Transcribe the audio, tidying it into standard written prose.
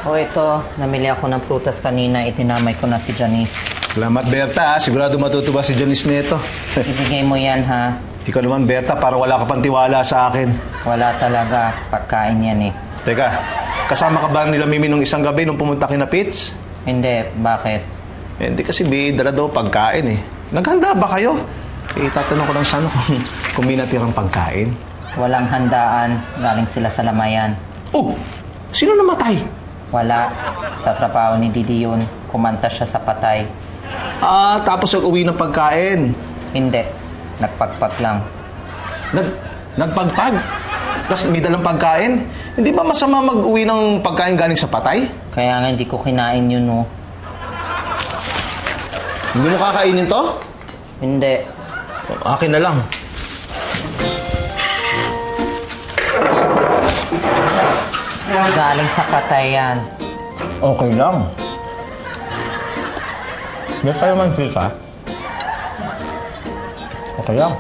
O ito, namili ako ng prutas kanina, itinamay ko na si Janice. Salamat, Berta. Sigurado matutuwa si Janice nito. Ibigay mo yan, ha? Ikaw naman, Berta, parang wala ka pang tiwala sa akin. Wala talaga. Pagkain yan, eh. Teka, kasama ka ba nila Mimi nung isang gabi nung pumunta kina Pitts? Hindi. Bakit? Hindi kasi dala daw pagkain eh. Naghanda ba kayo? Eh, tatanong ko lang sana kung may natirang pagkain. Walang handaan. Galing sila sa lamayan. Oh! Sino namatay? Wala. Sa trabaho ni Didi yun. Kumanta siya sa patay. Ah, tapos nag-uwi ng pagkain. Hindi. Nagpagpag lang. Nagpagpag? Tapos may dalang pagkain? Hindi ba masama mag-uwi ng pagkain galing sa patay? Kaya nga hindi ko kinain yun, no? Hindi mo kakainin to? Hindi. Akin na lang. Galing sa patay yan. Okay lang. May kayo man sisa? Okay lang.